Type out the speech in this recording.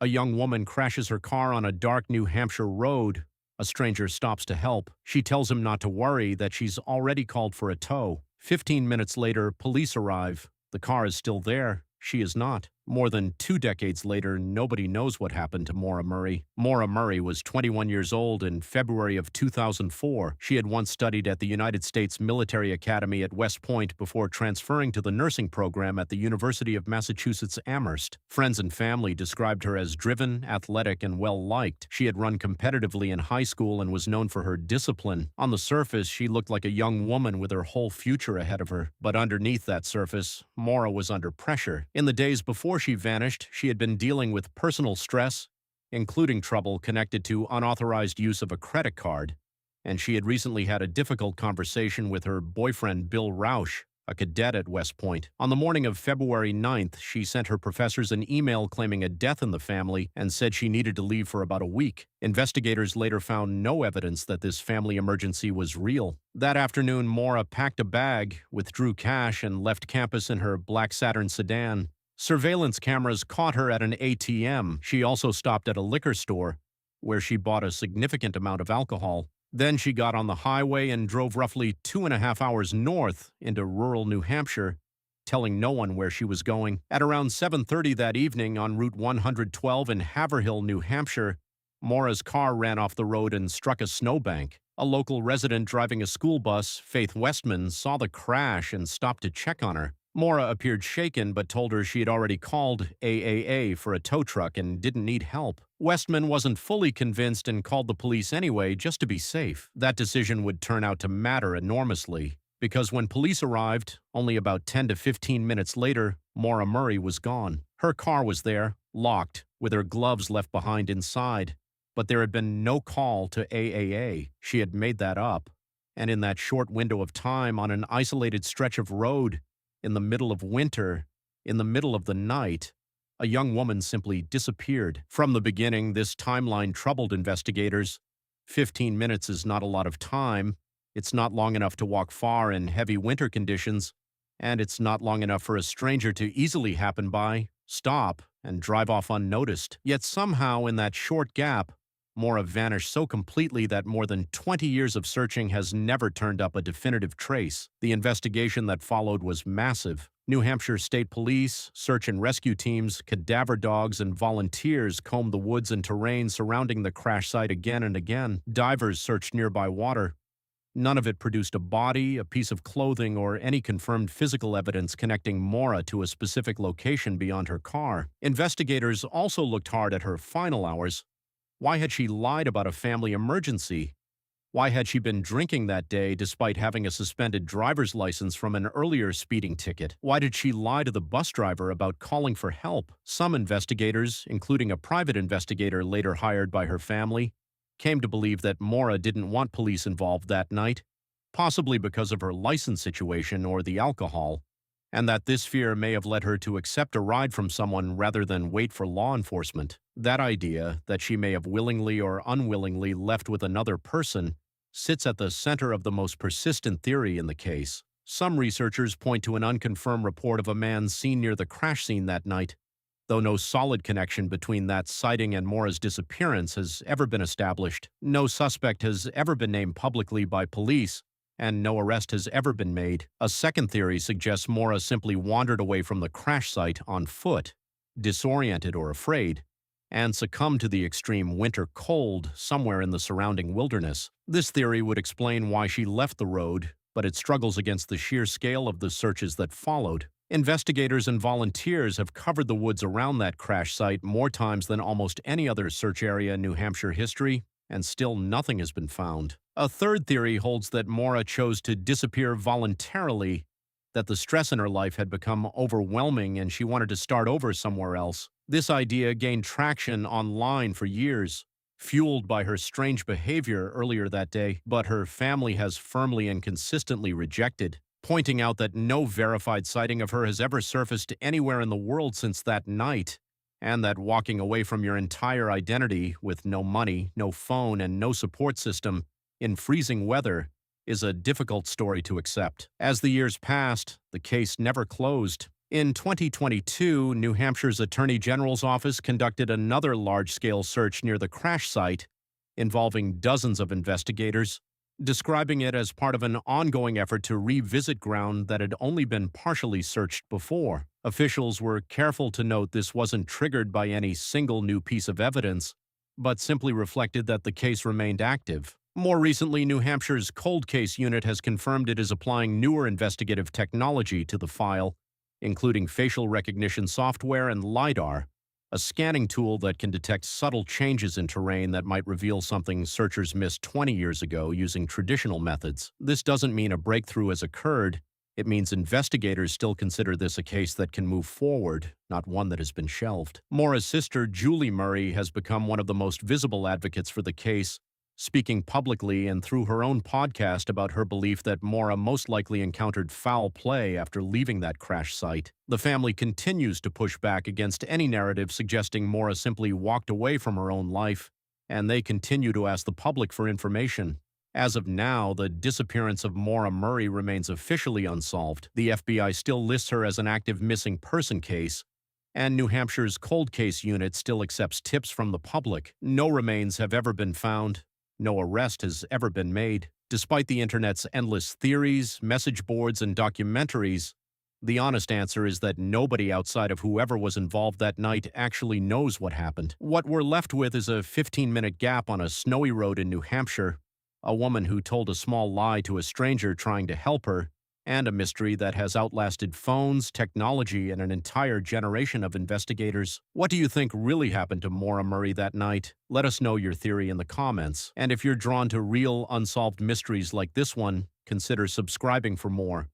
A young woman crashes her car on a dark New Hampshire road. A stranger stops to help. She tells him not to worry, that she's already called for a tow. 15 minutes later, police arrive. The car is still there. She is not. More than 2 decades later, nobody knows what happened to Maura Murray. Maura Murray was 21 years old in February of 2004. She had once studied at the United States Military Academy at West Point before transferring to the nursing program at the University of Massachusetts Amherst. Friends and family described her as driven, athletic, and well-liked. She had run competitively in high school and was known for her discipline. On the surface, she looked like a young woman with her whole future ahead of her. But underneath that surface, Maura was under pressure. In the days before she vanished, she had been dealing with personal stress, including trouble connected to unauthorized use of a credit card, and she had recently had a difficult conversation with her boyfriend Bill Rausch, a cadet at West Point. On the morning of February 9th, she sent her professors an email claiming a death in the family and said she needed to leave for about a week. Investigators later found no evidence that this family emergency was real. That afternoon, Maura packed a bag, withdrew cash, and left campus in her black Saturn sedan. Surveillance cameras caught her at an ATM. She also stopped at a liquor store, where she bought a significant amount of alcohol. Then she got on the highway and drove roughly 2.5 hours north into rural New Hampshire, telling no one where she was going. At around 7:30 that evening on Route 112 in Haverhill, New Hampshire, Maura's car ran off the road and struck a snowbank. A local resident driving a school bus, Faith Westman, saw the crash and stopped to check on her. Maura appeared shaken but told her she had already called AAA for a tow truck and didn't need help. Westman wasn't fully convinced and called the police anyway just to be safe. That decision would turn out to matter enormously, because when police arrived, only about 10 to 15 minutes later, Maura Murray was gone. Her car was there, locked, with her gloves left behind inside. But there had been no call to AAA. She had made that up. And in that short window of time, on an isolated stretch of road, in the middle of winter, in the middle of the night, a young woman simply disappeared. From the beginning, this timeline troubled investigators. 15 minutes is not a lot of time. It's not long enough to walk far in heavy winter conditions, and it's not long enough for a stranger to easily happen by, stop, and drive off unnoticed. Yet somehow, in that short gap, Maura vanished so completely that more than 20 years of searching has never turned up a definitive trace. The investigation that followed was massive. New Hampshire State Police, search and rescue teams, cadaver dogs, and volunteers combed the woods and terrain surrounding the crash site again and again. Divers searched nearby water. None of it produced a body, a piece of clothing, or any confirmed physical evidence connecting Maura to a specific location beyond her car. Investigators also looked hard at her final hours. Why had she lied about a family emergency? Why had she been drinking that day despite having a suspended driver's license from an earlier speeding ticket? Why did she lie to the bus driver about calling for help? Some investigators, including a private investigator later hired by her family, came to believe that Maura didn't want police involved that night, possibly because of her license situation or the alcohol, and that this fear may have led her to accept a ride from someone rather than wait for law enforcement. That idea, that she may have willingly or unwillingly left with another person, sits at the center of the most persistent theory in the case. Some researchers point to an unconfirmed report of a man seen near the crash scene that night, though no solid connection between that sighting and Maura's disappearance has ever been established. No suspect has ever been named publicly by police, and no arrest has ever been made. A second theory suggests Maura simply wandered away from the crash site on foot, disoriented or afraid, and succumbed to the extreme winter cold somewhere in the surrounding wilderness. This theory would explain why she left the road, but it struggles against the sheer scale of the searches that followed. Investigators and volunteers have covered the woods around that crash site more times than almost any other search area in New Hampshire history, and still nothing has been found. A third theory holds that Maura chose to disappear voluntarily, that the stress in her life had become overwhelming and she wanted to start over somewhere else. This idea gained traction online for years, fueled by her strange behavior earlier that day, but her family has firmly and consistently rejected, pointing out that no verified sighting of her has ever surfaced anywhere in the world since that night, and that walking away from your entire identity with no money, no phone, and no support system in freezing weather is a difficult story to accept. As the years passed, the case never closed. In 2022, New Hampshire's Attorney General's office conducted another large-scale search near the crash site, involving dozens of investigators, describing it as part of an ongoing effort to revisit ground that had only been partially searched before. Officials were careful to note this wasn't triggered by any single new piece of evidence, but simply reflected that the case remained active. More recently, New Hampshire's Cold Case Unit has confirmed it is applying newer investigative technology to the file, including facial recognition software and LiDAR, a scanning tool that can detect subtle changes in terrain that might reveal something searchers missed 20 years ago using traditional methods. This doesn't mean a breakthrough has occurred. It means investigators still consider this a case that can move forward, not one that has been shelved. Maura's sister, Julie Murray, has become one of the most visible advocates for the case, speaking publicly and through her own podcast about her belief that Maura most likely encountered foul play after leaving that crash site. The family continues to push back against any narrative suggesting Maura simply walked away from her own life, and they continue to ask the public for information. As of now, the disappearance of Maura Murray remains officially unsolved. The FBI still lists her as an active missing person case, and New Hampshire's Cold Case Unit still accepts tips from the public. No remains have ever been found. No arrest has ever been made. Despite the internet's endless theories, message boards, and documentaries, the honest answer is that nobody outside of whoever was involved that night actually knows what happened. What we're left with is a 15-minute gap on a snowy road in New Hampshire, a woman who told a small lie to a stranger trying to help her, and a mystery that has outlasted phones, technology, and an entire generation of investigators. What do you think really happened to Maura Murray that night? Let us know your theory in the comments. And if you're drawn to real, unsolved mysteries like this one, consider subscribing for more.